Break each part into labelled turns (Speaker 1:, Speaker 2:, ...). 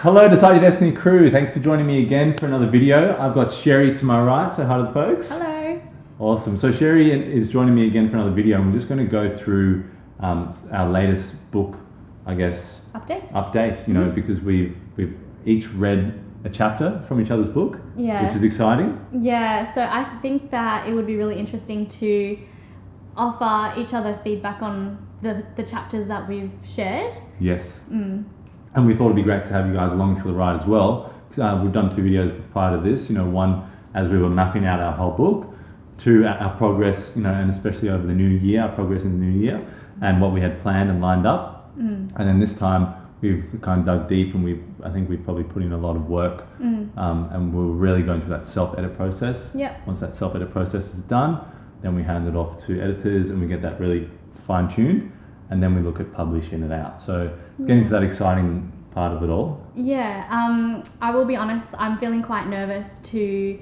Speaker 1: Hello, Decide Your Destiny crew. Thanks for joining me again for another video. I've got Cherie to my right. Say hi to the folks.
Speaker 2: Hello.
Speaker 1: Awesome. So Cherie is joining me again for another video, and we're just going to go through our latest book, I guess. Update. You know, because we've each read a chapter from each other's book, which is exciting.
Speaker 2: Yeah. So I think that it would be really interesting to offer each other feedback on the chapters that we've shared.
Speaker 1: Yes. And we thought it'd be great to have you guys along for the ride as well. We've done 2 videos prior to this, you know, one as we were mapping out our whole book, 2 our progress, you know, and especially over the new year, our progress in the new year, and what we had planned and lined up. And then this time we've kind of dug deep, and I think we've probably put in a lot of work, and we're really going through that self-edit process. Once that self-edit process is done, then we hand it off to editors and we get that really fine-tuned, and then we look at publishing it out. So it's getting to that exciting part of it all.
Speaker 2: I will be honest, I'm feeling quite nervous to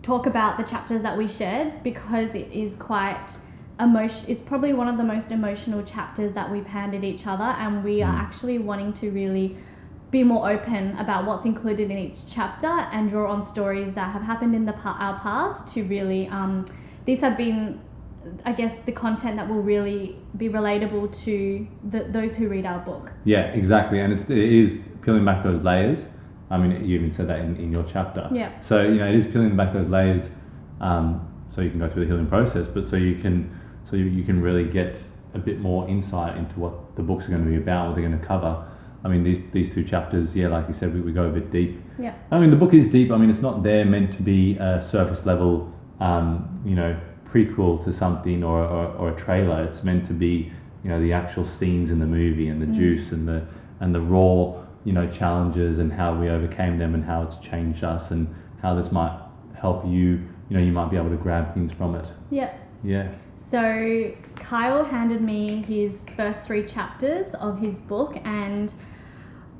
Speaker 2: talk about the chapters that we shared, because it is quite it's probably one of the most emotional chapters that we've handed each other, and we are actually wanting to really be more open about what's included in each chapter and draw on stories that have happened in our past to really these have been, I guess, the content that will really be relatable to those who read our book.
Speaker 1: Yeah, exactly. And it is peeling back those layers. I mean, you even said that in your chapter. So, you know, it is peeling back those layers, so you can go through the healing process, but so you can really get a bit more insight into what the books are going to be about, what they're going to cover. I mean, these 2 chapters, like you said, we go a bit deep. I mean, the book is deep. I mean, it's not there meant to be a surface level, you know, prequel to something or a trailer. It's meant to be, you know, the actual scenes in the movie and the juice and the raw, you know, challenges and how we overcame them and how it's changed us and how this might help you. You know, you might be able to grab things from it.
Speaker 2: So Kyle handed me his first 3 chapters of his book, and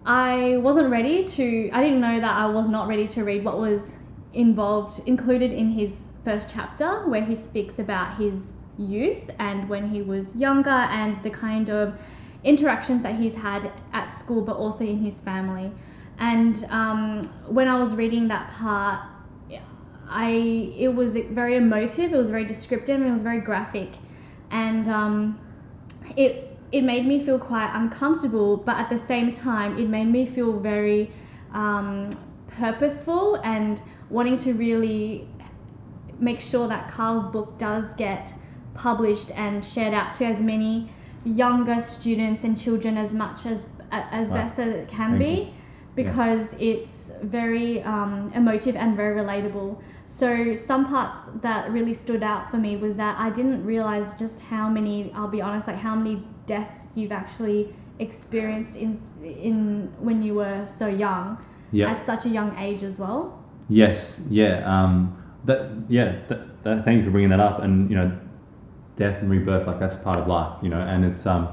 Speaker 2: I didn't know that I was not ready to read what was included in his first chapter, where he speaks about his youth and when he was younger and the kind of interactions that he's had at school, but also in his family. And when I was reading that part, it was very emotive, it was very descriptive, and it was very graphic, and it made me feel quite uncomfortable, but at the same time it made me feel very purposeful and wanting to really make sure that Carl's book does get published and shared out to as many younger students and children as much as best as it can be, because it's very emotive and very relatable. So some parts that really stood out for me was that I didn't realize just how many, I'll be honest, like how many deaths you've actually experienced in when you were so young, at such a young age as well.
Speaker 1: Yes, thank you for bringing that up. And, you know, death and rebirth, like that's a part of life, you know, and it's I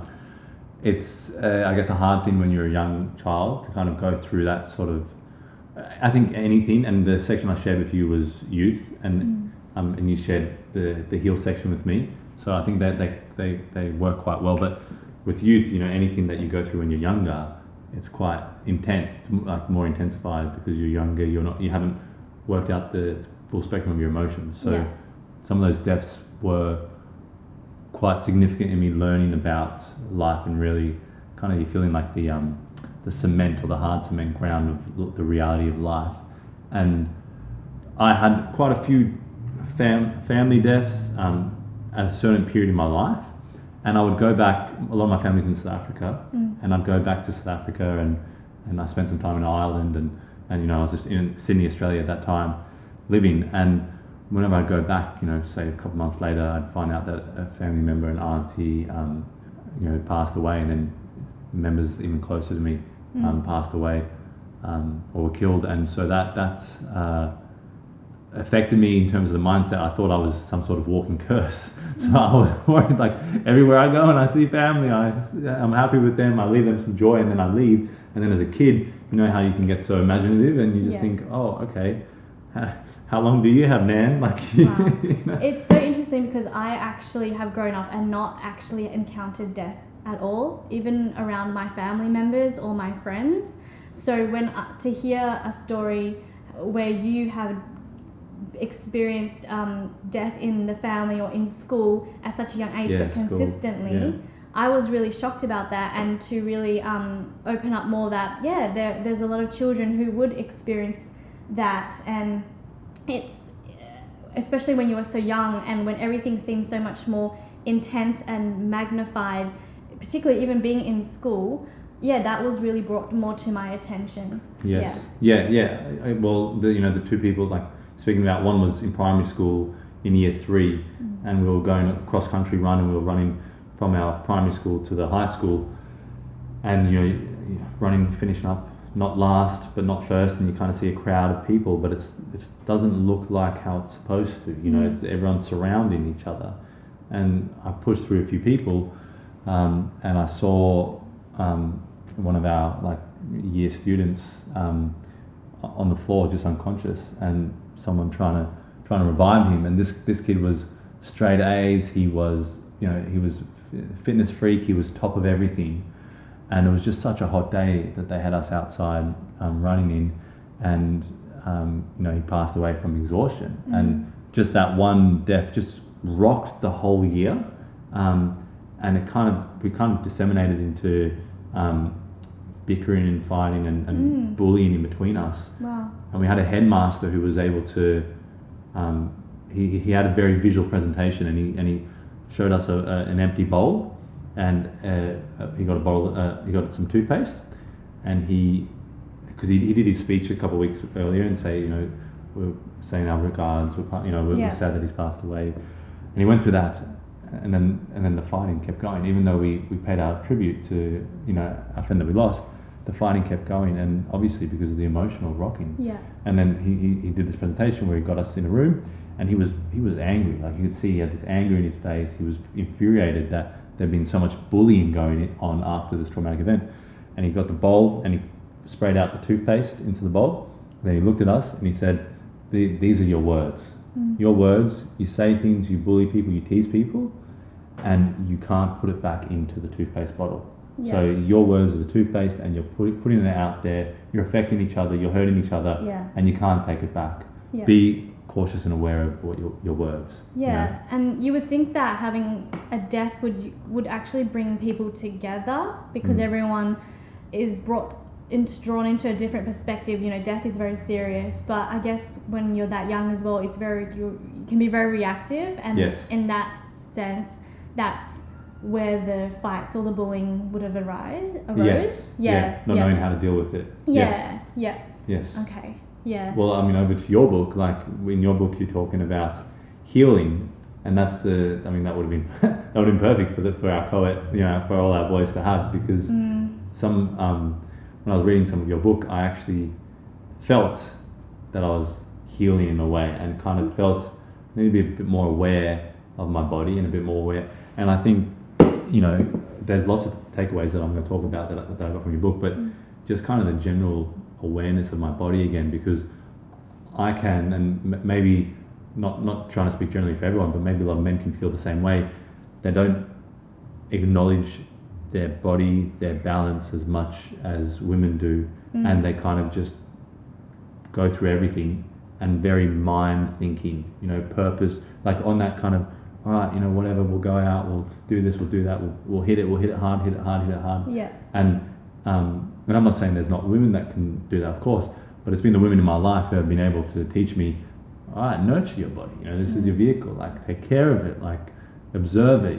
Speaker 1: guess a hard thing when you're a young child to kind of go through that sort of, I think anything, and the section I shared with you was youth, and you shared the heal section with me, so I think that they work quite well. But with youth, you know, anything that you go through when you're younger, it's quite intense. It's like more intensified because you're younger. You haven't worked out the full spectrum of your emotions. So some of those deaths were quite significant in me learning about life and really kind of you feeling like the cement or the hard cement ground of the reality of life. And I had quite a few family deaths at a certain period in my life, and I would go back. A lot of my family's in South Africa, and I'd go back to South Africa and I spent some time in Ireland, and you know, I was just in Sydney, Australia at that time living, and whenever I'd go back, you know, say a couple of months later, I'd find out that a family member, an auntie, you know, passed away, and then members even closer to me passed away or were killed, and so that's affected me in terms of the mindset. I thought I was some sort of walking curse, so I was worried, like everywhere I go and I see family, I'm happy with them, I leave them some joy, and then I leave. And then as a kid, you know how you can get so imaginative, and you just think, oh, okay, how long do you have, Nan? Like, you know?
Speaker 2: It's so interesting because I actually have grown up and not actually encountered death at all, even around my family members or my friends. So when to hear a story where you have experienced death in the family or in school at such a young age, but consistently, I was really shocked about that, and to really open up more that there's a lot of children who would experience that, and it's especially when you were so young and when everything seems so much more intense and magnified, particularly even being in school. That was really brought more to my attention.
Speaker 1: Yes. Well, the two people, like speaking about, one was in primary school in year 3, and we were going a cross country run, and we were running from our primary school to the high school, and running, finishing up, not last but not first, and you kind of see a crowd of people, but it doesn't look like how it's supposed to. It's, everyone's surrounding each other, and I pushed through a few people, and I saw one of our year students on the floor just unconscious, and someone trying to revive him, and this kid was straight A's. He was fitness freak, he was top of everything, and it was just such a hot day that they had us outside running in, and he passed away from exhaustion. And just that one death just rocked the whole year, and we kind of disseminated into bickering and fighting and bullying in between us.
Speaker 2: Wow.
Speaker 1: And we had a headmaster who was able to he had a very visual presentation, and he showed us an empty bowl, and he got a bottle. He got some toothpaste, and because he did his speech a couple of weeks earlier and say, we're saying our regards. We're sad that he's passed away, and he went through that, and then the fighting kept going. Even though we paid our tribute to our friend that we lost, the fighting kept going, and obviously because of the emotional rocking.
Speaker 2: Yeah.
Speaker 1: And then he did this presentation where he got us in a room, and he was angry. Like, you could see he had this anger in his face. He was infuriated that there'd been so much bullying going on after this traumatic event. And he got the bowl and he sprayed out the toothpaste into the bowl. And then he looked at us and he said, "These are your words. Your words. You say things, you bully people, you tease people, and you can't put it back into the toothpaste bottle. Yeah. So your words are the toothpaste, and you're putting it out there. You're affecting each other. You're hurting each other, and you can't take it back. Yeah. Be cautious and aware of what your words."
Speaker 2: Yeah, and you would think that having a death would actually bring people together, because everyone is drawn into a different perspective. Death is very serious, but I guess when you're that young as well, you can be very reactive, and in that sense, that's where the fights or the bullying would have arose.
Speaker 1: Not knowing how to deal with it.
Speaker 2: Yeah.
Speaker 1: Yes.
Speaker 2: Okay. Yeah.
Speaker 1: Well, over to your book. Like, in your book, you're talking about healing, and that would have been perfect for our co-ed, for all our boys to have, because when I was reading some of your book, I actually felt that I was healing in a way, and kind of felt I need to be a bit more aware of my body, and a bit more aware. And I think, there's lots of takeaways that I'm going to talk about that I got from your book, but just kind of the general awareness of my body again, because I can, and maybe not trying to speak generally for everyone, but maybe a lot of men can feel the same way. They don't acknowledge their body, their balance as much as women do, and they kind of just go through everything and very mind thinking, purpose, like on that kind of, all right, whatever, we'll go out, we'll do this, we'll do that, we'll hit it hard, hit it hard.
Speaker 2: Yeah.
Speaker 1: And I'm not saying there's not women that can do that, of course, but it's been the women in my life who have been able to teach me, all right, nurture your body, this is your vehicle, like, take care of it, like, observe it,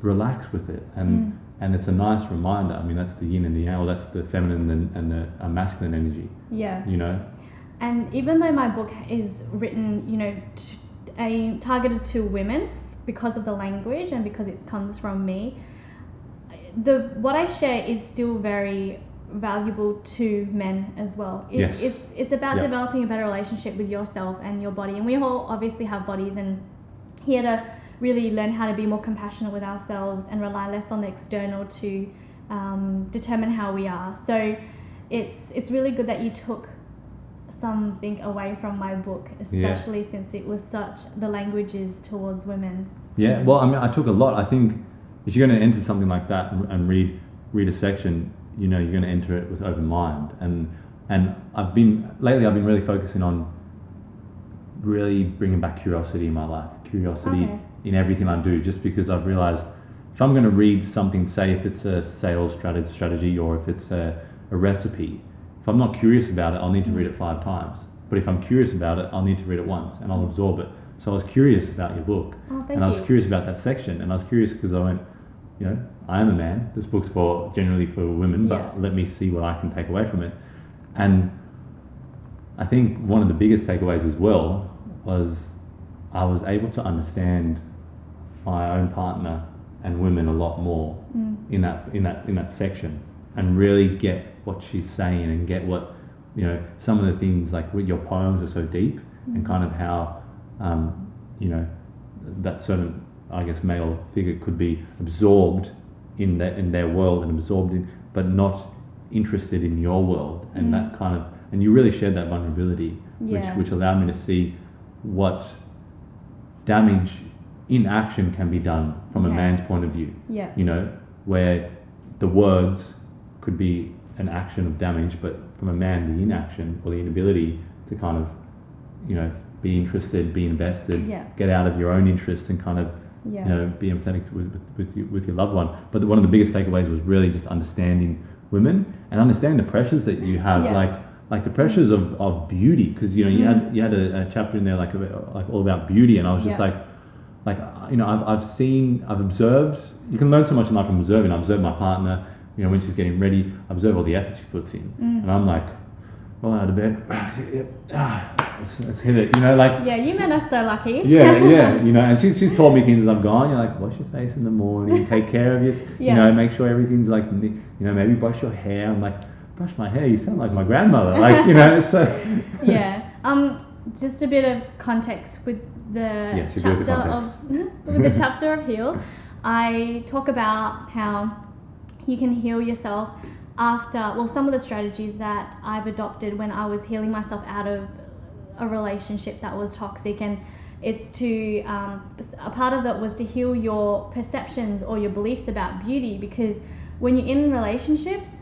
Speaker 1: relax with it. And it's a nice reminder. That's the yin and the yang, or that's the feminine and the masculine energy. Yeah.
Speaker 2: And even though my book is written, targeted to women because of the language and because it comes from me, what I share is still very valuable to men as well. It's about developing a better relationship with yourself and your body, and we all obviously have bodies, and here to really learn how to be more compassionate with ourselves and rely less on the external to determine how we are. So it's really good that you took something away from my book, especially since it was the language is towards women.
Speaker 1: Yeah, well, I took a lot. I think if you're going to enter something like that and read a section, you know, you're going to enter it with open mind. And I've been really focusing on really bringing back curiosity in my life, curiosity in everything I do, just because I've realized if I'm going to read something, say if it's a sales strategy or if it's a recipe, if I'm not curious about it, I'll need to read it 5 times. But if I'm curious about it, I'll need to read it once and I'll absorb it. So I was curious about your book. I was curious about that section, and I was curious because I went, you know, I am a man. This book's generally for women, but let me see what I can take away from it. And I think one of the biggest takeaways as well was I was able to understand my own partner and women a lot more in that section, and really get what she's saying and get what, you know, some of the things like with your poems are so deep and kind of how you know, that certain, I guess, male figure could be absorbed in their world and absorbed in, but not interested in your world, and that kind of, and you really shared that vulnerability, which allowed me to see what damage in action can be done from a man's point of view. You know, where the words could be an action of damage, but from a man, the inaction or the inability to kind of, you know, be interested, be invested, get out of your own interests and kind of, you know, be empathetic with your loved one. But one of the biggest takeaways was really just understanding women and understanding the pressures that you have, like the pressures of beauty, because, you know, you had a chapter in there like all about beauty, and I was just like you know, I've observed. You can learn so much in life from observing. I observe my partner, you know, when she's getting ready. I observe all the effort she puts in, and I'm like, roll out of bed. Let's hit it, you know, like. Yeah,
Speaker 2: you men are so lucky.
Speaker 1: Yeah, you know, and she's taught me things as I've gone. You're like, wash your face in the morning, take care of you know, make sure everything's like, you know, maybe brush your hair. I'm like, brush my hair? You sound like my grandmother, like, you know, so.
Speaker 2: Just a bit of context with the chapter of Heal. I talk about how you can heal yourself after, well, some of the strategies that I've adopted when I was healing myself out of a relationship that was toxic, and it's to a part of that was to heal your perceptions or your beliefs about beauty, because when you're in relationships,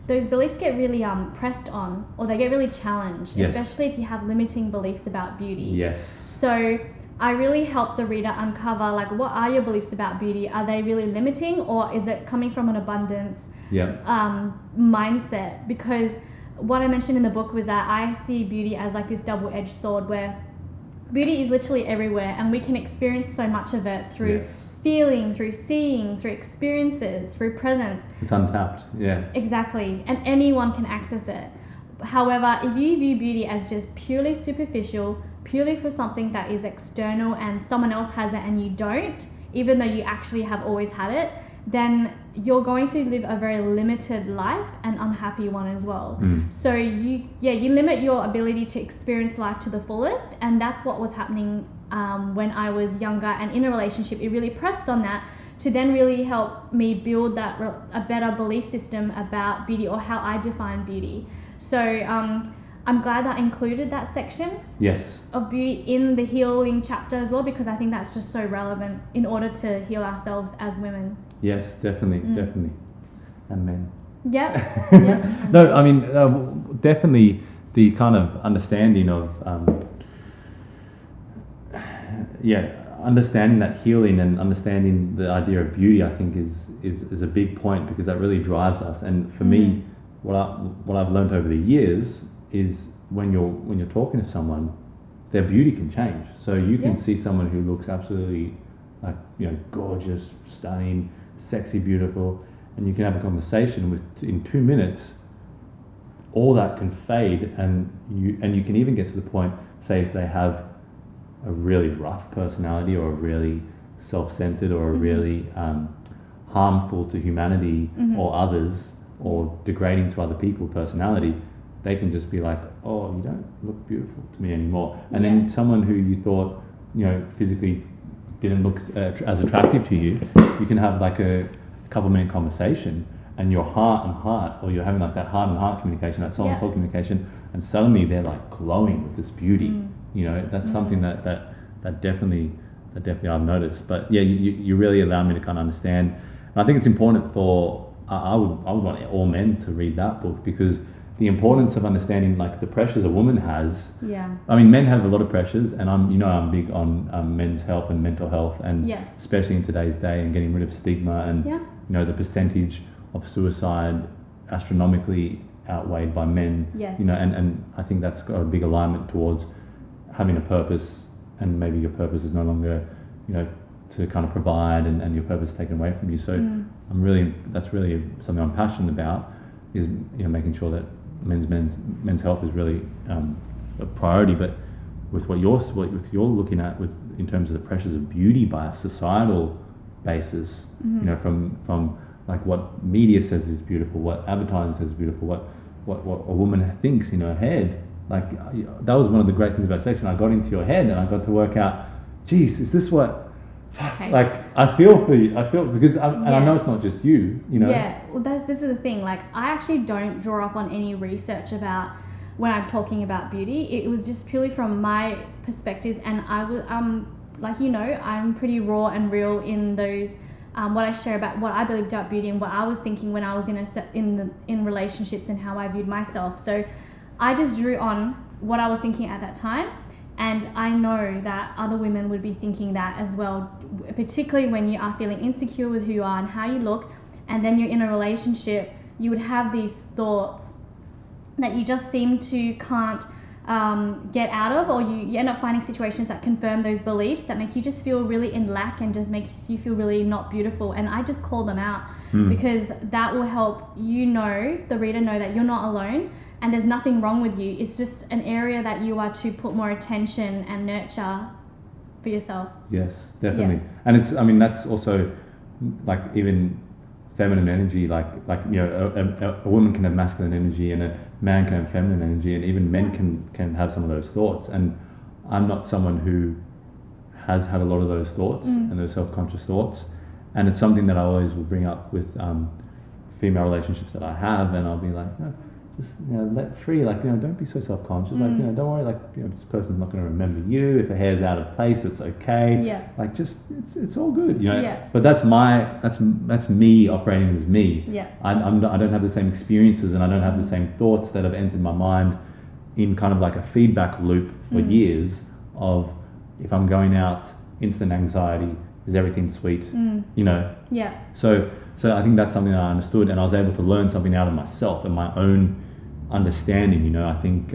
Speaker 2: those beliefs get really pressed on, or they get really challenged, especially if you have limiting beliefs about beauty. So I really help the reader uncover, like, what are your beliefs about beauty? Are they really limiting, or is it coming from an abundance mindset? Because what I mentioned in the book was that I see beauty as like this double-edged sword, where beauty is literally everywhere, and we can experience so much of it through feeling, through seeing, through experiences, through presence.
Speaker 1: It's untapped,
Speaker 2: Exactly, and anyone can access it. However, if you view beauty as just purely superficial, purely for something that is external and someone else has it and you don't, even though you actually have always had it, then you're going to live a very limited life, and unhappy one as well. So you limit your ability to experience life to the fullest, and that's what was happening when I was younger and in a relationship. It really pressed on that to then really help me build that a better belief system about beauty, or how I define beauty. So I'm glad that I included that section of beauty in the healing chapter as well, because I think that's just so relevant in order to heal ourselves as women.
Speaker 1: Yes, definitely. And men.
Speaker 2: No,
Speaker 1: I mean, definitely the kind of understanding of, understanding that healing and understanding the idea of beauty, I think is a big point, because that really drives us. And for me, what I've learned over the years is when you're talking to someone, their beauty can change. So you can see someone who looks absolutely like, you know, gorgeous, stunning, sexy, beautiful, and you can have a conversation in 2 minutes, all that can fade, and you can even get to the point, say, if they have a really rough personality, or a really self-centered, or a really harmful to humanity or others, or degrading to other people personality, they can just be like, oh, you don't look beautiful to me anymore. And then someone who you thought, you know, physically didn't look as attractive to you, you can have like a couple-minute conversation, and your heart and heart, or you're having like that heart and heart communication, that soul and soul communication, and suddenly they're like glowing with this beauty. You know, that's something that definitely I've noticed. But yeah, you really allow me to kind of understand. And I think it's important for, I would want all men to read that book, because the importance of understanding like the pressures a woman has.
Speaker 2: Yeah.
Speaker 1: I mean, men have a lot of pressures, and I'm big on men's health and mental health, and
Speaker 2: Yes.
Speaker 1: especially in today's day, and getting rid of stigma, and
Speaker 2: Yeah.
Speaker 1: the percentage of suicide astronomically outweighed by men.
Speaker 2: Yes.
Speaker 1: And I think that's got a big alignment towards having a purpose, and maybe your purpose is no longer, to kind of provide, and your purpose is taken away from you. So that's really something I'm passionate about, is making sure that men's health is really a priority. But with what you're looking at in terms of the pressures of beauty by a societal basis, from like what media says is beautiful, what advertising says is beautiful, what a woman thinks in her head. Like that was one of the great things about section. I got into your head and I got to work out, geez, is this what?
Speaker 2: Okay.
Speaker 1: Like I feel for you. I feel because and I know it's not just you.
Speaker 2: Yeah. Well, this is the thing. Like I actually don't draw up on any research about when I'm talking about beauty. It was just purely from my perspectives, and I was like I'm pretty raw and real in those. What I share about what I believed about beauty and what I was thinking when I was in relationships and how I viewed myself. So I just drew on what I was thinking at that time, and I know that other women would be thinking that as well, particularly when you are feeling insecure with who you are and how you look, and then you're in a relationship. You would have these thoughts that you just seem to can't get out of, or you end up finding situations that confirm those beliefs that make you just feel really in lack and just makes you feel really not beautiful. And I just call them out because that will help the reader know that you're not alone and there's nothing wrong with you. It's just an area that you are to put more attention and nurture for yourself.
Speaker 1: Yes, definitely. And that's also like even feminine energy, like a woman can have masculine energy and a man can have feminine energy, and even men can have some of those thoughts. And I'm not someone who has had a lot of those thoughts and those self-conscious thoughts, and it's something that I always will bring up with female relationships that I have, and I'll be like, just let free, like don't be so self-conscious, like don't worry, like this person's not going to remember you. If her hair's out of place, it's okay. Like just it's all good, But that's me operating as me. I don't have the same experiences, and I don't have the same thoughts that have entered my mind in kind of like a feedback loop for years of, if I'm going out, instant anxiety, is everything sweet, So I think that's something that I understood, and I was able to learn something out of myself and my own understanding. I think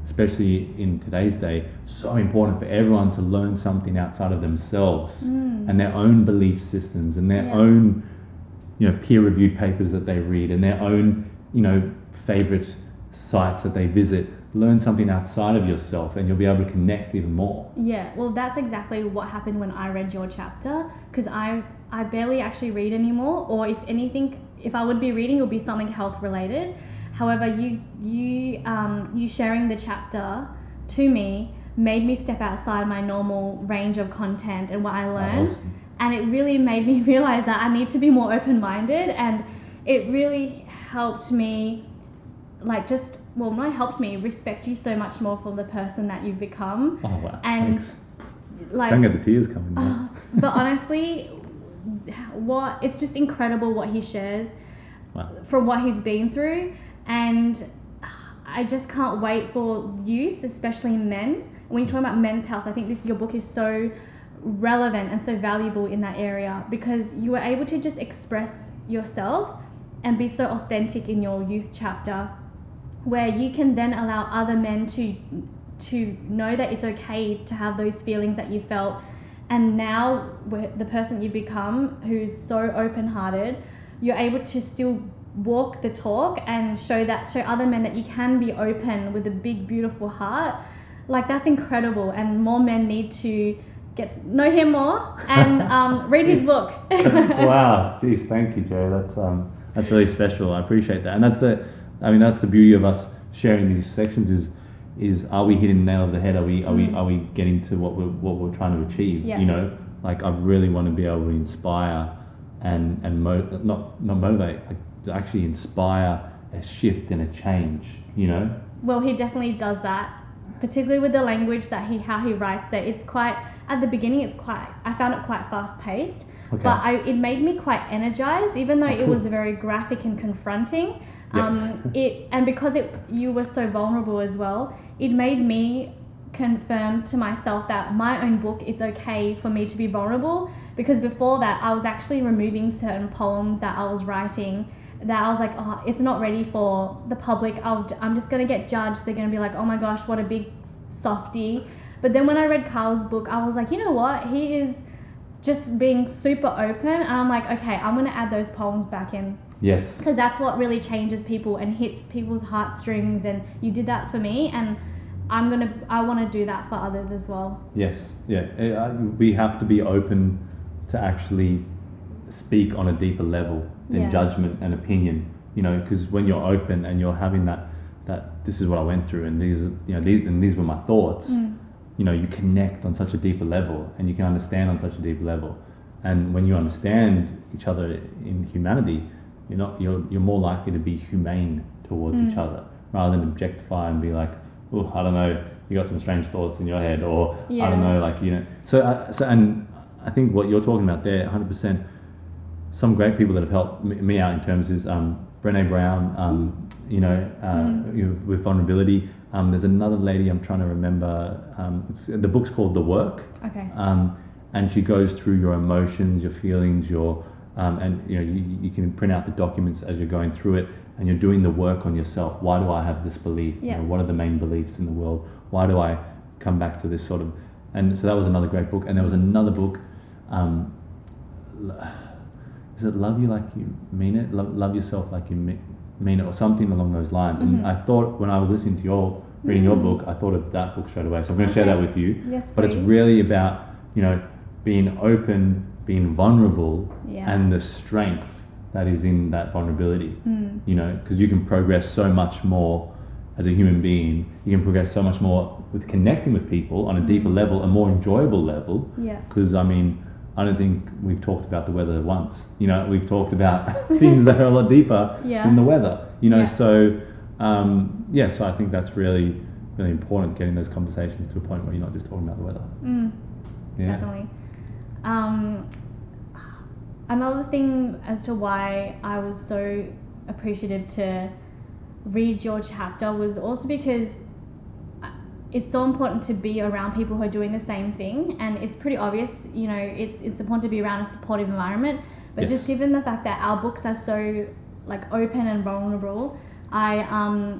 Speaker 1: especially in today's day, so important for everyone to learn something outside of themselves and their own belief systems and their own peer-reviewed papers that they read and their own favorite sites that they visit. Learn something outside of yourself and you'll be able to connect even more. Yeah,
Speaker 2: well, that's exactly what happened when I read your chapter, because I barely actually read anymore, or if anything, if I would be reading, it would be something health related. However, you sharing the chapter to me made me step outside my normal range of content and what I learned. Awesome. And it really made me realize that I need to be more open-minded, and it really helped me not helped me respect you so much more for the person that you've become.
Speaker 1: Oh wow,
Speaker 2: and
Speaker 1: thanks. Don't get the tears coming down.
Speaker 2: But honestly, it's just incredible what he shares from what he's been through, and I just can't wait for youths, especially men. When you're talking about men's health, I think your book is so relevant and so valuable in that area, because you were able to just express yourself and be so authentic in your youth chapter, where you can then allow other men to know that it's okay to have those feelings that you felt. And now the person you've become, who's so open-hearted, you're able to still walk the talk and show other men that you can be open with a big, beautiful heart. Like, that's incredible, and more men need to get to know him more and read his book.
Speaker 1: Wow, geez, thank you, Cherie. That's really special. I appreciate that, and that's the beauty of us sharing these sections is are we hitting the nail on the head? Are we getting to what we're trying to achieve? Yeah. Like I really want to be able to inspire and not motivate, actually inspire a shift and a change.
Speaker 2: Well, he definitely does that. particularly with the language that how he writes it. It's quite, at the beginning, I found it quite fast paced,
Speaker 1: Okay.
Speaker 2: but it made me quite energized, even though it
Speaker 1: cool.
Speaker 2: was very graphic and confronting.
Speaker 1: Yeah.
Speaker 2: And because you were so vulnerable as well, it made me confirm to myself that my own book, it's okay for me to be vulnerable, because before that I was actually removing certain poems that I was writing that I was like, oh, it's not ready for the public. I'm just going to get judged. They're going to be like, oh my gosh, what a big softie. But then when I read Kyle's book, I was like, you know what? He is just being super open. And I'm like, okay, I'm going to add those poems back in.
Speaker 1: Yes.
Speaker 2: Because that's what really changes people and hits people's heartstrings. And you did that for me. And I want to do that for others as well.
Speaker 1: Yes. Yeah. We have to be open to actually speak on a deeper level than judgment and opinion, because when you're open and you're having that this is what I went through, and these were my thoughts, you connect on such a deeper level, and you can understand on such a deeper level. And when you understand each other in humanity, you're more likely to be humane towards each other, rather than objectify and be like, oh, I don't know, you got some strange thoughts in your head, or I don't know, so and I think what you're talking about there, 100%. Some great people that have helped me out in terms is Brené Brown, with vulnerability. There's another lady I'm trying to remember. The book's called The Work.
Speaker 2: Okay.
Speaker 1: And she goes through your emotions, your feelings, and you can print out the documents as you're going through it, and you're doing the work on yourself. Why do I have this belief?
Speaker 2: Yeah.
Speaker 1: What are the main beliefs in the world? Why do I come back to this sort of? And so that was another great book. And there was another book. Is it Love You Like You Mean It? Love Yourself Like You Mean It, or something along those lines. And I thought, when I was listening to reading your book, I thought of that book straight away. So I'm going to share that with you.
Speaker 2: Yes,
Speaker 1: but it's really about, being open, being vulnerable, and the strength that is in that vulnerability. Because you can progress so much more as a human being. You can progress so much more with connecting with people on a deeper level, a more enjoyable level.
Speaker 2: Yeah.
Speaker 1: Because, I don't think we've talked about the weather once. We've talked about things that are a lot deeper than the weather. So so I think that's really, really important, getting those conversations to a point where you're not just talking about the weather.
Speaker 2: Definitely. Another thing as to why I was so appreciative to read your chapter was also because it's so important to be around people who are doing the same thing, and it's pretty obvious, it's important to be around a supportive environment, but just given the fact that our books are so open and vulnerable, I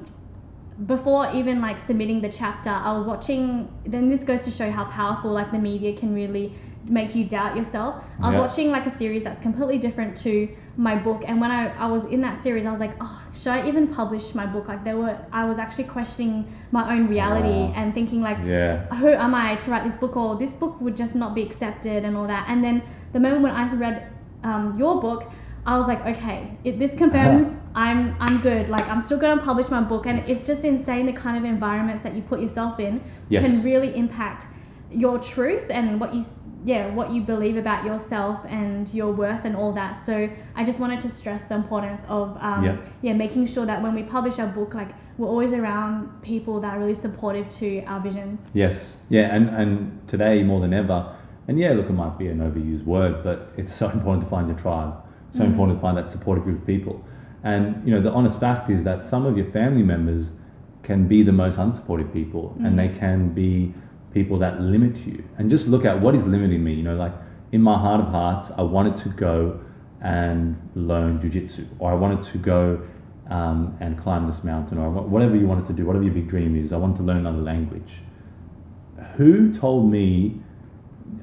Speaker 2: before even submitting the chapter, I was watching, then this goes to show how powerful the media can really make you doubt yourself. I was watching a series that's completely different to my book, and when I was in that series, I was like, oh, should I even publish my book? I was actually questioning my own reality and thinking who am I to write this book, or this book would just not be accepted and all that. And then the moment when I read your book, I was like, okay, this confirms I'm good. I'm still going to publish my book. And it's just insane the kind of environments that you put yourself in can really impact your truth and what you believe about yourself and your worth and all that. So I just wanted to stress the importance of making sure that when we publish our book, we're always around people that are really supportive to our visions. Yes.
Speaker 1: Yeah. And today more than ever, and look, it might be an overused word, but it's so important to find your tribe. So important to find that supportive group of people. And the honest fact is that some of your family members can be the most unsupportive people, and they can be people that limit you. And just look at what is limiting me. In my heart of hearts, I wanted to go and learn jiu-jitsu, or I wanted to go and climb this mountain, or whatever you wanted to do, whatever your big dream is. I wanted to learn another language. Who told me,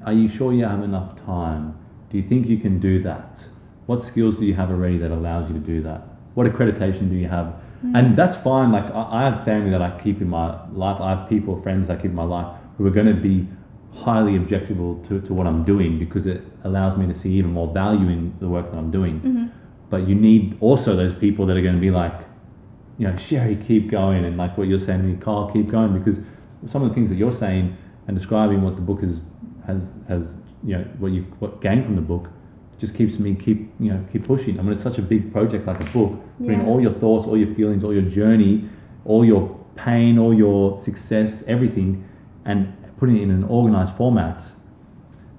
Speaker 1: are you sure you have enough time? Do you think you can do that? What skills do you have already that allows you to do that? What accreditation do you have? And that's fine. I have family that I keep in my life. I have people, friends that I keep in my life who are going to be highly objectable to what I'm doing, because it allows me to see even more value in the work that I'm doing. But you need also those people that are going to be like, Cherie, keep going. And what you're saying to me, Kyle, keep going, because some of the things that you're saying and describing what the book has what gained from the book, just keeps me keep pushing. It's such a big project, like a book, putting all your thoughts, all your feelings, all your journey, all your pain, all your success, everything, and putting it in an organized format,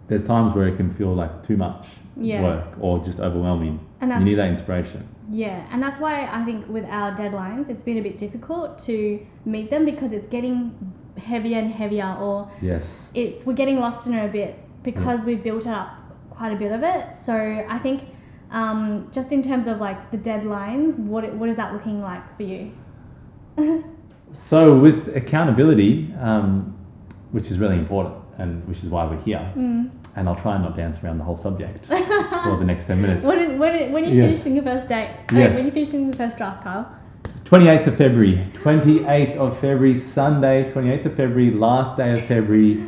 Speaker 1: there's times where it can feel like too much work or just overwhelming. And you need that inspiration.
Speaker 2: Yeah, and that's why I think with our deadlines, it's been a bit difficult to meet them because it's getting heavier and heavier, or we're getting lost in it a bit because we've built up quite a bit of it. So I think just in terms of like the deadlines, what is that looking like for you?
Speaker 1: So with accountability, which is really important, and which is why we're here, and I'll try and not dance around the whole subject for the next 10 minutes.
Speaker 2: When are you finishing your first date? When are you finishing the first draft, Kyle?
Speaker 1: 28th of February. 28th of February, Sunday, 28th of February, last day of February.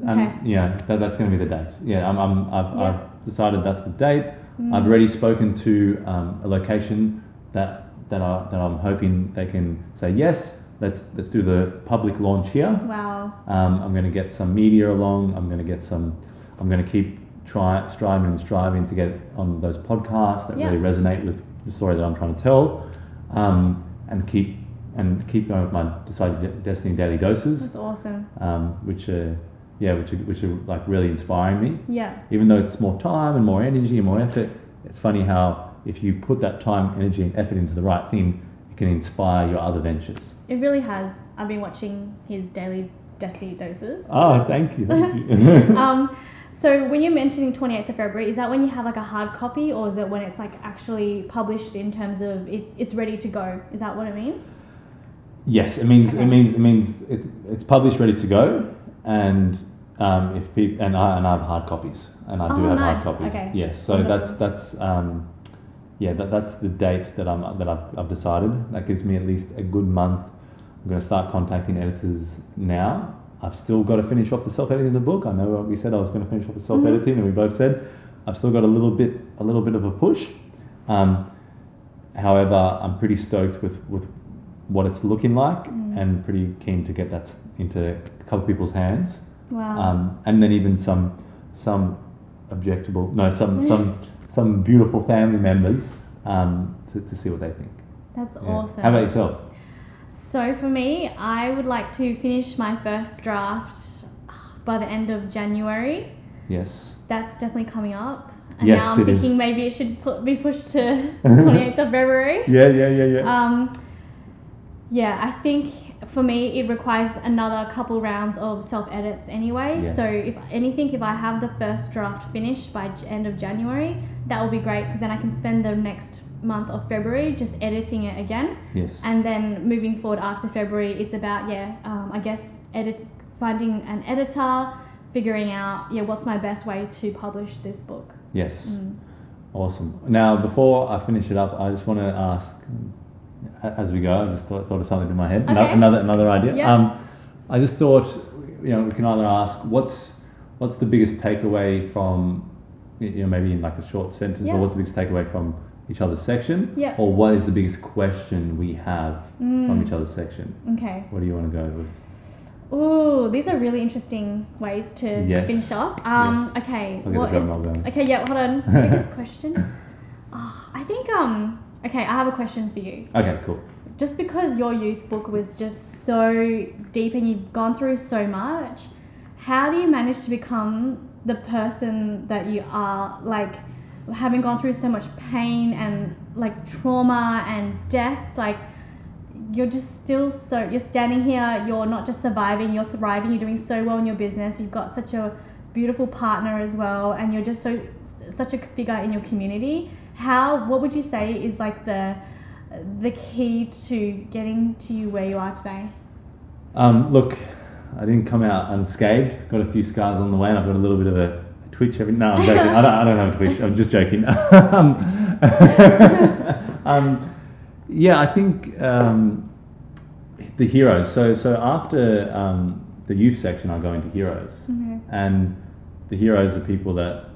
Speaker 1: And that's going to be the date. Yeah, I've decided that's the date. I've already spoken to a location that I'm hoping they can say yes. Let's do the public launch here.
Speaker 2: Wow.
Speaker 1: I'm going to get some media along. I'm going to keep striving to get on those podcasts that really resonate with the story that I'm trying to tell, and keep going with my Decided Destiny daily doses.
Speaker 2: That's awesome.
Speaker 1: Which are like really inspiring me.
Speaker 2: Yeah.
Speaker 1: Even though it's more time and more energy and more effort, it's funny how if you put that time, energy, and effort into the right thing, it can inspire your other ventures.
Speaker 2: It really has. I've been watching his daily Destiny doses.
Speaker 1: Oh, thank you.
Speaker 2: So when you're mentioning 28th of February, is that when you have like a hard copy, or is it when it's like actually published in terms of it's ready to go? Is that what it means?
Speaker 1: Yes, it means it's published, ready to go, and if people and I have hard copies, and I do have hard copies. Okay. Yes, so that's that's the date that I've decided. That gives me at least a good month. I'm going to start contacting editors now. I've still got to finish off the self-editing of the book. I know what we said I was going to finish off the self-editing, and we both said I've still got a little bit of a push. However, I'm pretty stoked with what it's looking like, and pretty keen to get that into a couple of people's hands.
Speaker 2: Wow.
Speaker 1: And then even some beautiful family members to see what they think.
Speaker 2: That's awesome.
Speaker 1: How about yourself?
Speaker 2: So for me, I would like to finish my first draft by the end of January.
Speaker 1: Yes.
Speaker 2: That's definitely coming up. And
Speaker 1: yes,
Speaker 2: now I'm thinking maybe it should be pushed to 28th of February.
Speaker 1: Yeah.
Speaker 2: I think for me, it requires another couple rounds of self-edits anyway. Yeah. So if I have the first draft finished by end of January, that will be great, because then I can spend the next month of February just editing it again.
Speaker 1: Yes.
Speaker 2: And then moving forward after February, it's about finding an editor, figuring out what's my best way to publish this book.
Speaker 1: Yes. Awesome. Now, before I finish it up, I just want to ask, as we go, I just thought of something in my head. Okay. Another idea.
Speaker 2: Yeah.
Speaker 1: I just thought, we can either ask what's the biggest takeaway from, maybe in like a short sentence, or what's the biggest takeaway from each other's section, or what is the biggest question we have from each other's section.
Speaker 2: Okay.
Speaker 1: What do you want to go with?
Speaker 2: Ooh, these are really interesting ways to finish off. Okay. Hold on. Biggest question. I think I have a question for you.
Speaker 1: Okay, cool.
Speaker 2: Just because your youth book was just so deep and you've gone through so much, how do you manage to become the person that you are, like, having gone through so much pain and like trauma and deaths? Like, you're just still you're standing here, you're not just surviving, you're thriving, you're doing so well in your business, you've got such a beautiful partner as well, and you're just such a figure in your community. What would you say is like the key to getting to you where you are today?
Speaker 1: Look, I didn't come out unscathed. Got a few scars on the way, and I've got a little bit of a twitch every. No, I'm joking. I don't have a twitch. I'm just joking. I think the heroes. So after the youth section, I go into heroes, and the heroes are people that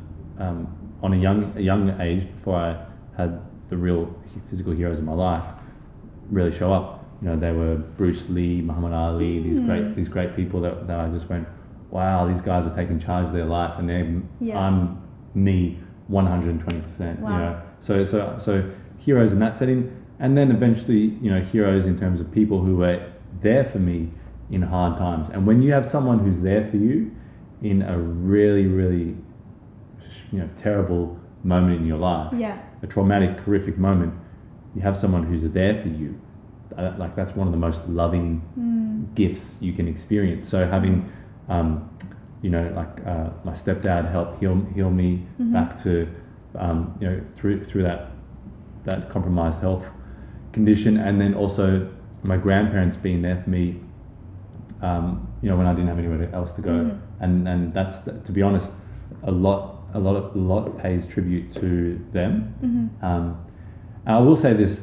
Speaker 1: on a young age, before I had the real physical heroes in my life, really show up. They were Bruce Lee, Muhammad Ali, these great people that I just went, wow, these guys are taking charge of their life, and I'm me 120%.
Speaker 2: Wow.
Speaker 1: So heroes in that setting, and then eventually, heroes in terms of people who were there for me in hard times. And when you have someone who's there for you in a really, really, terrible moment in your life, a traumatic, horrific moment, you have someone who's there for you. Like that's one of the most loving gifts you can experience. So having, my stepdad help heal me back to, through that compromised health condition, and then also my grandparents being there for me, when I didn't have anywhere else to go, and that's, to be honest, a lot pays tribute to them. And I will say this: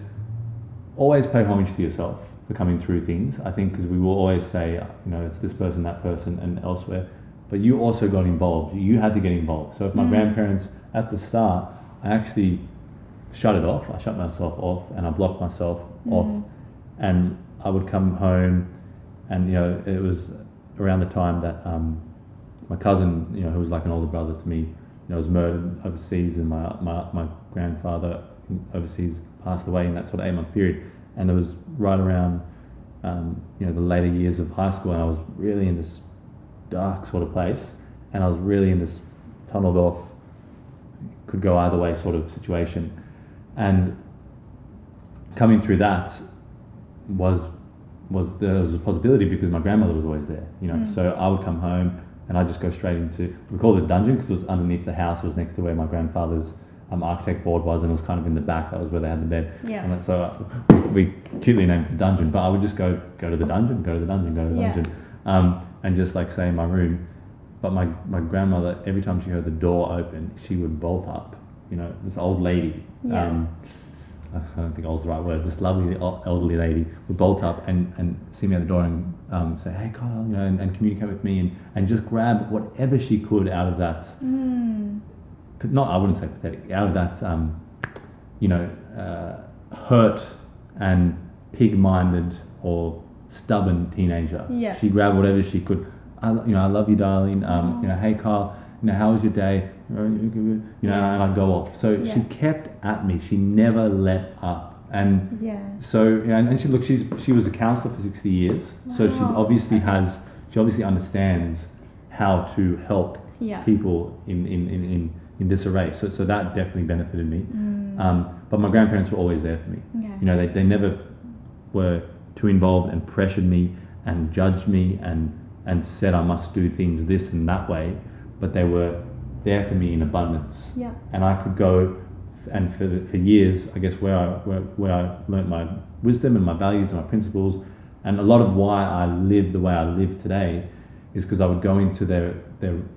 Speaker 1: always pay homage to yourself for coming through things. I think because we will always say, it's this person, that person, and elsewhere, but you also got involved. You had to get involved. So if my grandparents at the start, I actually shut it off. I shut myself off, and I blocked myself off, and I would come home, and it was around the time that my cousin, who was like an older brother to me, was murdered overseas, and my grandfather overseas passed away in that sort of 8-month period, and it was right around the later years of high school, and I was really in this dark sort of place, and I was really in this tunneled off, could go either way sort of situation, and coming through that was there was a possibility because my grandmother was always there, so I would come home and I'd just go straight into, we called it dungeon because it was underneath the house, was next to where my grandfather's architect board was, and it was kind of in the back. That was where they had the bed. And so we cutely named it the dungeon, but I would just go to the dungeon, and just like say in my room. But my grandmother, every time she heard the door open, she would bolt up. This old lady. I don't think old's the right word. This lovely elderly lady would bolt up and see me at the door and say, "Hey, Kyle," and communicate with me and just grab whatever she could out of that. Not, I wouldn't say pathetic, out of that, hurt and pig-minded or stubborn teenager. She grabbed whatever she could. I love you, darling. Hey, Kyle, how was your day? And I'd go off. So she kept at me. She never let up. And so, and she was a counsellor for 60 years. Wow. So she obviously understands how to help people in disarray. So that definitely benefited me. But my grandparents were always there for me. They never were too involved and pressured me and judged me and said I must do things this and that way, but they were there for me in abundance. And I could go, and for years, I guess where I learnt my wisdom and my values and my principles, and a lot of why I live the way I live today is because I would go into their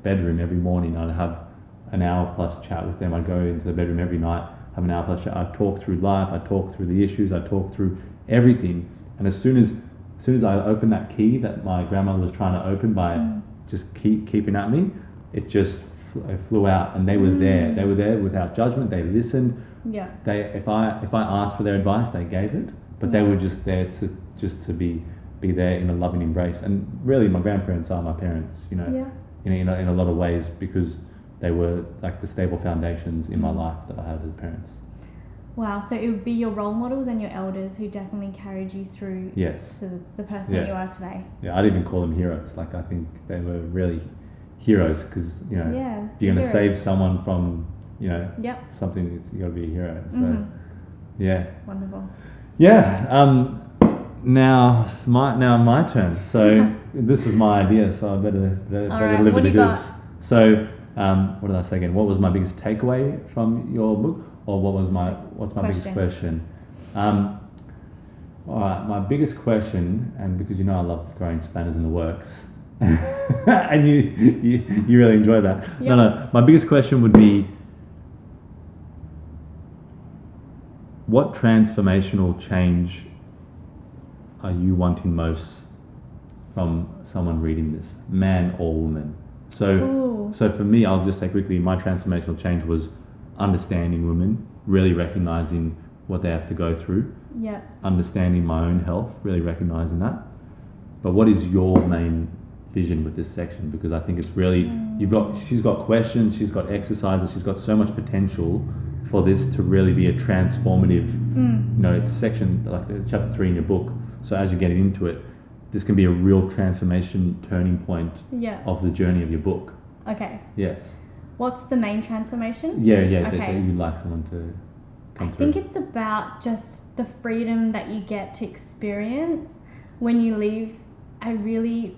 Speaker 1: bedroom every morning. I'd have an hour plus chat with them. I'd go into the bedroom every night, have an hour plus chat. I'd talk through life. I'd talk through the issues. I'd talk through everything. And as soon as I opened that key that my grandmother was trying to open by just keeping at me, it just flew out. And they were there. They were there without judgment. They listened. If I asked for their advice, they gave it. But they were just there to be there in a loving embrace. And really, my grandparents are my parents. In a lot of ways, because they were like the stable foundations in my life that I had as parents.
Speaker 2: Wow, so it would be your role models and your elders who definitely carried you through to the person that you are today. I'd
Speaker 1: even call them heroes. Like, I think they were really heroes because, if you're going to save someone from, something, you got to be a hero. So,
Speaker 2: Wonderful.
Speaker 1: Now my turn. So this is my idea, so I better deliver the goods. So, what did I say again? What was my biggest takeaway from your book, or what's my biggest question? All right, my biggest question, and because I love throwing spanners in the works, and you really enjoy that. No, my biggest question would be, what transformational change are you wanting most from someone reading this, man or woman? So for me, I'll just say quickly, my transformational change was understanding women, really recognizing what they have to go through, understanding my own health, really recognizing that. But what is your main vision with this section? Because I think it's really, she's got questions, she's got exercises, she's got so much potential for this to really be a transformative, it's section, like chapter 3 in your book. So as you're getting into it, this can be a real transformation turning point of the journey of your book.
Speaker 2: Okay.
Speaker 1: Yes.
Speaker 2: What's the main transformation?
Speaker 1: Yeah,
Speaker 2: Okay.
Speaker 1: that you'd like someone to come through.
Speaker 2: I think it's about just the freedom that you get to experience when you leave a really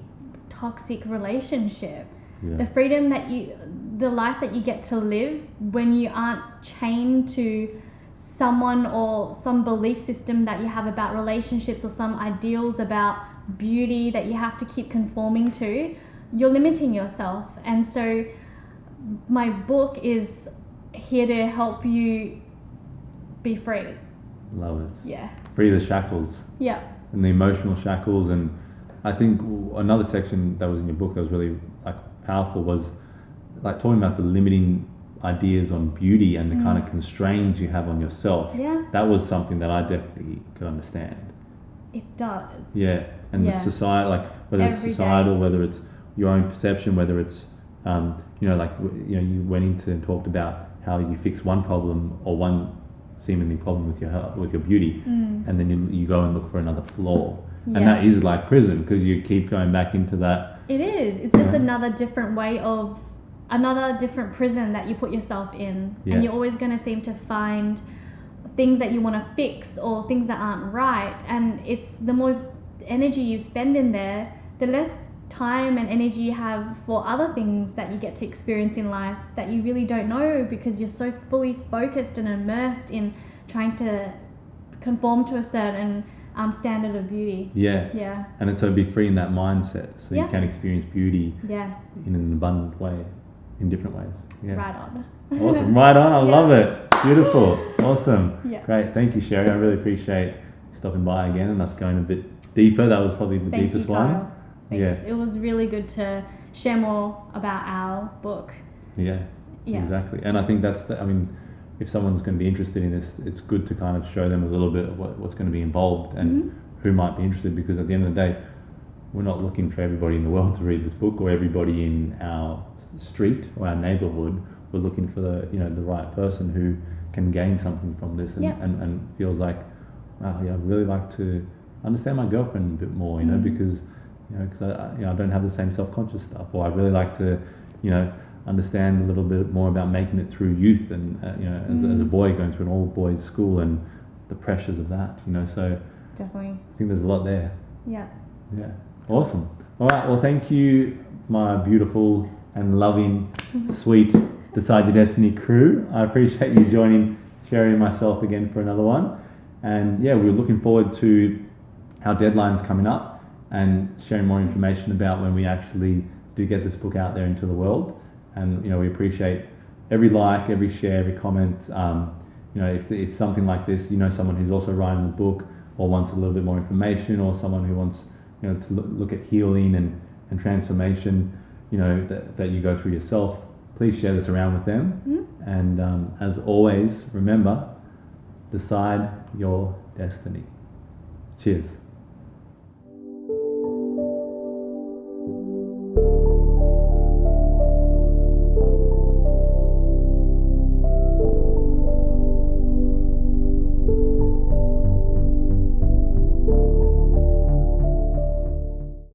Speaker 2: toxic relationship.
Speaker 1: Yeah.
Speaker 2: The freedom the life that you get to live when you aren't chained to someone or some belief system that you have about relationships or some ideals about beauty that you have to keep conforming to. You're limiting yourself. And so my book is here to help you be free.
Speaker 1: Love it.
Speaker 2: Yeah.
Speaker 1: Free the shackles.
Speaker 2: Yeah.
Speaker 1: And the emotional shackles. And I think another section that was in your book that was really like powerful was like talking about the limiting ideas on beauty and the kind of constraints you have on yourself.
Speaker 2: Yeah.
Speaker 1: That was something that I definitely could understand.
Speaker 2: It does.
Speaker 1: Yeah. And the society, like whether it's societal, whether it's your own perception, whether it's you went into and talked about how you fix one problem or one seemingly problem with your beauty, and then you go and look for another flaw. Yes. And that is like prison, because you keep going back into that.
Speaker 2: It is. It's just another different prison that you put yourself in. Yeah. And you're always going to seem to find things that you want to fix or things that aren't right. And it's the more energy you spend in there, the less time and energy you have for other things that you get to experience in life that you really don't know, because you're so fully focused and immersed in trying to conform to a certain standard of beauty. Yeah.
Speaker 1: And so be free in that mindset, so you can experience beauty in an abundant way, in different ways. Yeah.
Speaker 2: Right on.
Speaker 1: Awesome. Right on. I love it. Beautiful. Awesome.
Speaker 2: Yeah.
Speaker 1: Great. Thank you, Cherie. I really appreciate stopping by again and us going a bit deeper. That was probably the deepest one.
Speaker 2: Thanks. It was really good to share more about our book.
Speaker 1: Yeah, exactly. And I think if someone's going to be interested in this, it's good to kind of show them a little bit of what's going to be involved and who might be interested, because at the end of the day, we're not looking for everybody in the world to read this book or everybody in our street or our neighborhood. We're looking for the right person who can gain something from this and feels like, wow, I'd really like to understand my girlfriend a bit more, because I don't have the same self-conscious stuff, or I'd really like to, understand a little bit more about making it through youth and, as a boy going through an all-boys school and the pressures of that, so
Speaker 2: definitely.
Speaker 1: I think there's a lot there.
Speaker 2: Yeah.
Speaker 1: Yeah. Awesome. All right. Well, thank you, my beautiful and loving, sweet Decide Your Destiny crew. I appreciate you joining Cherie and myself again for another one. And we're looking forward to our deadlines coming up and sharing more information about when we actually do get this book out there into the world. And we appreciate every like, every share, every comment. If something like this, someone who's also writing a book or wants a little bit more information, or someone who wants to look at healing and transformation, that you go through yourself, please share this around with them. And as always, remember, decide your destiny. Cheers.